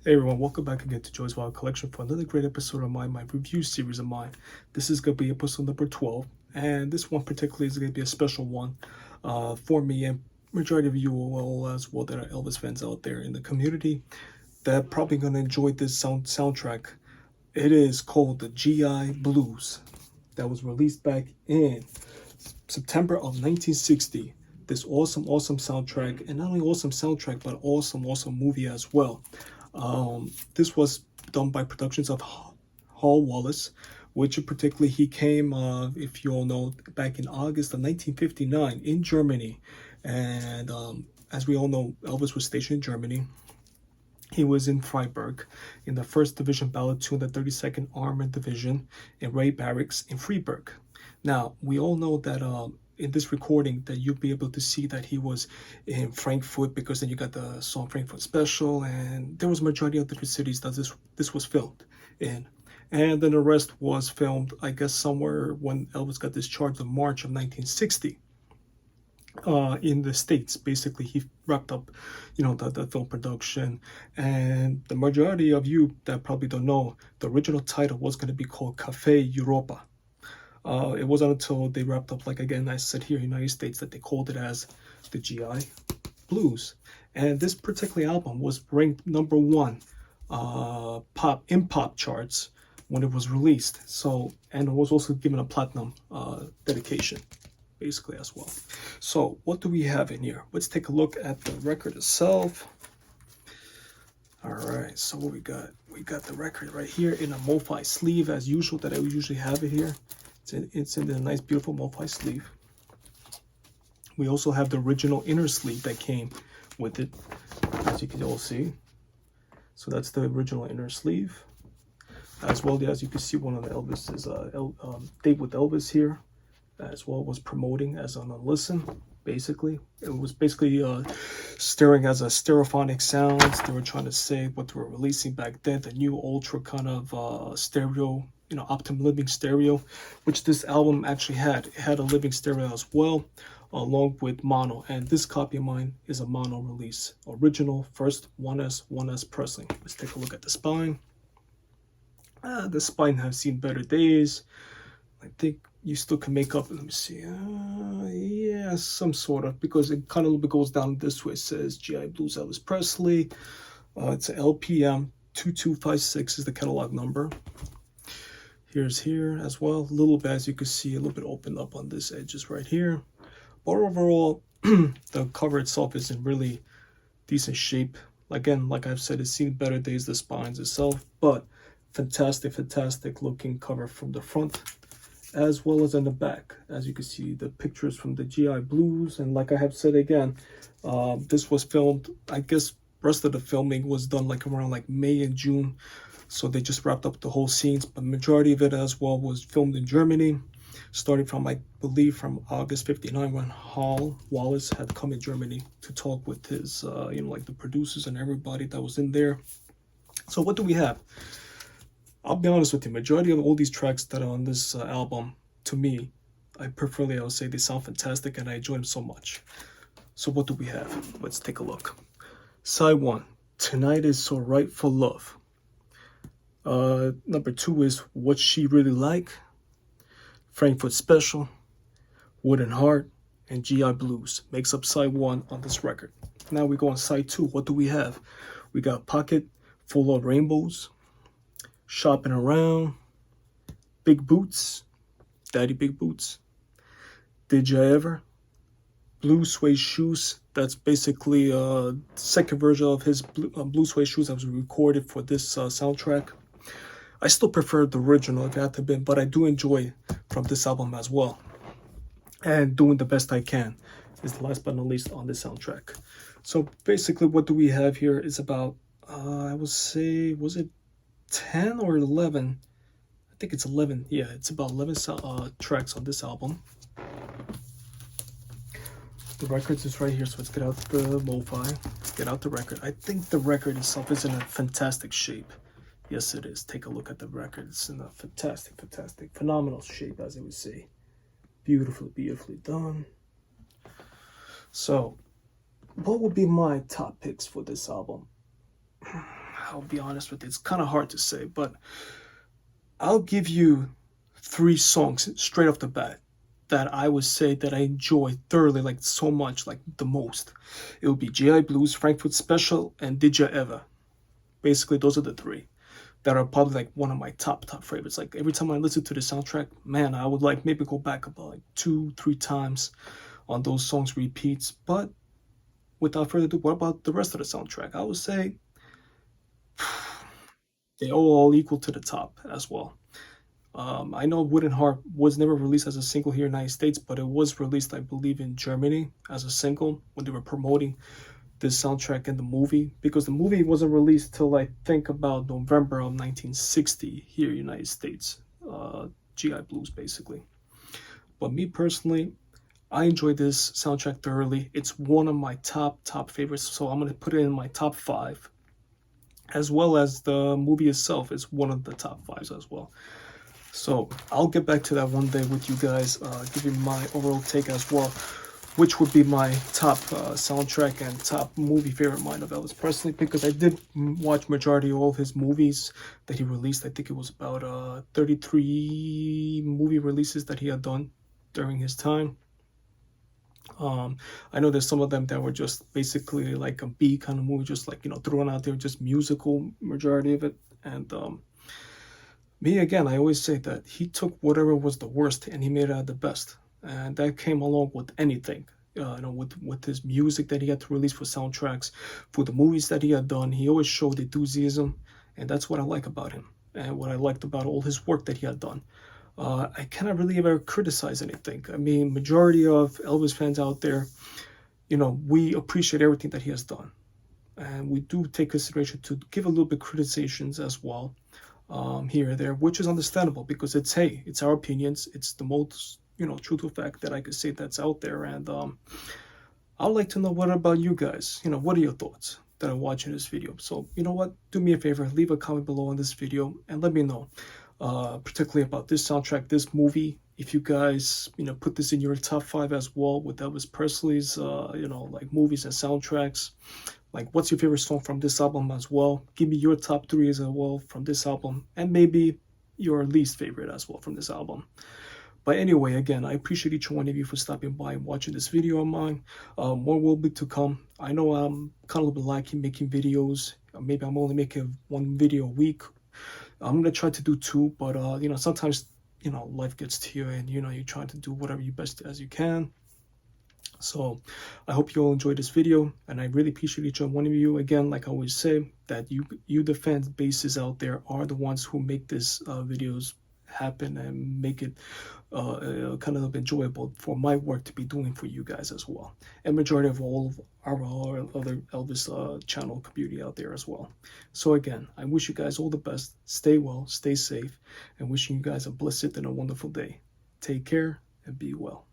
Hey everyone, welcome back again to Joy's Wild Collection for another great episode of my review series of mine. This is going to be episode number 12, and this one particularly is going to be a special one for me and majority of you all as well that are Elvis fans out there in the community that are probably going to enjoy this soundtrack. It is called the GI Blues that was released back in September of 1960. This awesome soundtrack, and not only awesome soundtrack, but awesome movie as well. This was done by productions of Hall Wallace, which particularly he came, if you all know, back in August of 1959 in Germany. And as we all know, Elvis was stationed in Germany. He was in Freiburg in the 1st Division Platoon, the 32nd Armored Division, in Ray Barracks in Freiburg. Now, we all know that in this recording that you'll be able to see that he was in Frankfurt, because then you got the song Frankfurt Special, and there was a majority of different cities that this was filmed in. And then the rest was filmed, I guess, somewhere when Elvis got discharged in March of 1960. In the States, basically, he wrapped up, the film production. And the majority of you that probably don't know, the original title was going to be called Cafe Europa. It wasn't until they wrapped up, like again, I said here in the United States, that they called it as the GI Blues. And this particular album was ranked number one pop charts when it was released. So, and it was also given a platinum dedication, basically, as well. So what do we have in here? Let's take a look at the record itself. All right, so what we got the record right here in a MoFi sleeve, as usual, that I usually have it here. It's in the nice, beautiful MoFi sleeve. We also have the original inner sleeve that came with it, as you can all see. So that's the original inner sleeve. As well as you can see, one of the Elvis's Date with Elvis here, as well, was promoting as on a listen. Basically, it was basically staring as a stereophonic sounds. They were trying to say what they were releasing back then, the new ultra kind of stereo, Optimum Living Stereo, which this album actually had. It had a living stereo as well, along with mono. And this copy of mine is a mono release. Original, first 1S Presley. Let's take a look at the spine. The spine has seen better days. I think you still can make up, let me see, yeah, some sort of, because it kind of goes down this way. It says GI Blues Elvis Presley. It's a LPM 2256 is the catalog number. Here's here as well, a little bit, as you can see, a little bit opened up on this edges right here. But overall, the cover itself is in really decent shape. Again, like I've said, it's seen better days, the spines itself, but fantastic looking cover from the front as well as in the back. As you can see, the pictures from the GI Blues. And like I have said again, this was filmed, I guess rest of the filming was done like around like May and June. So they just wrapped up the whole scenes, but majority of it as well was filmed in Germany, starting from, I believe, from August 59, when Hall Wallace had come in Germany to talk with his, like the producers and everybody that was in there. So what do we have? I'll be honest with you, majority of all these tracks that are on this album, to me, I would say they sound fantastic and I enjoy them so much. So what do we have? Let's take a look. Side 1, Tonight Is So Right for Love. Number 2 is What She Really Like, Frankfurt Special, Wooden Heart, and GI Blues makes up side 1 on this record. Now we go on side 2. What do we have? We got Pocket Full of Rainbows, Shopping Around, Big Boots, Daddy Big Boots, Did Ya Ever, Blue Suede Shoes. That's basically a second version of his Blue Suede Shoes that was recorded for this soundtrack. I still prefer the original, if it had to be, but I do enjoy from this album as well. And Doing the Best I Can is the last but not least on this soundtrack. So basically what do we have here is about, I would say, was it 10 or 11? I think it's 11. Yeah, it's about 11 tracks on this album. The records is right here, so let's get out the MoFi. Let's get out the record. I think the record itself is in a fantastic shape. Yes, it is. Take a look at the record. It's in a fantastic, phenomenal shape, as I would say. Beautifully done. So, what would be my top picks for this album? I'll be honest with you, it's kind of hard to say, but I'll give you three songs straight off the bat that I would say that I enjoy thoroughly, like so much, like the most. It would be GI Blues, Frankfurt Special, and Did Ya Ever. Basically, those are the three that are probably like one of my top favorites. Like every time I listen to the soundtrack, man, I would like maybe go back about like 2-3 times on those songs repeats. But without further ado, what about the rest of the soundtrack? I would say they all equal to the top as well. I know Wooden Heart was never released as a single here in the United States, but it was released, I believe, in Germany as a single when they were promoting this soundtrack in the movie, because the movie wasn't released till I think about November of 1960 here in the United States. GI Blues, basically. But me personally, I enjoy this soundtrack thoroughly. It's one of my top favorites, so I'm gonna put it in my top five, as well as the movie itself is one of the top fives as well. So I'll get back to that one day with you guys, give you my overall take as well, which would be my top soundtrack and top movie favorite mine of Elvis Presley, because I did watch majority of all of his movies that he released. I think it was about 33 movie releases that he had done during his time. I know there's some of them that were just basically like a B kind of movie, just like, thrown out there, just musical, majority of it. And me, again, I always say that he took whatever was the worst and he made it out the best. And that came along with anything, with his music that he had to release for soundtracks, for the movies that he had done. He always showed enthusiasm, and that's what I like about him, and what I liked about all his work that he had done. I cannot really ever criticize anything. I mean, majority of Elvis fans out there, we appreciate everything that he has done, and we do take consideration to give a little bit criticisms as well, here or there, which is understandable, because it's our opinions. It's the most truthful fact that I could say that's out there. And I'd like to know, what about you guys? What are your thoughts that are watching this video? So you know what, do me a favor, leave a comment below on this video and let me know, particularly about this soundtrack, this movie. If you guys put this in your top five as well with Elvis Presley's like movies and soundtracks, like what's your favorite song from this album as well. Give me your top three as well from this album, and maybe your least favorite as well from this album. But anyway, again, I appreciate each one of you for stopping by and watching this video of mine. More will be to come. I know I'm kind of a little bit lacking making videos. Maybe I'm only making one video a week. I'm going to try to do two, but, sometimes, life gets to you, and, you're trying to do whatever you best as you can. So I hope you all enjoyed this video, and I really appreciate each one of you. Again, like I always say, that you the fan bases out there are the ones who make this videos happen and make it kind of enjoyable for my work to be doing for you guys as well, and majority of all of our other Elvis channel community out there as well. So again, I wish you guys all the best. Stay well, stay safe, and wishing you guys a blessed and a wonderful day. Take care and be well.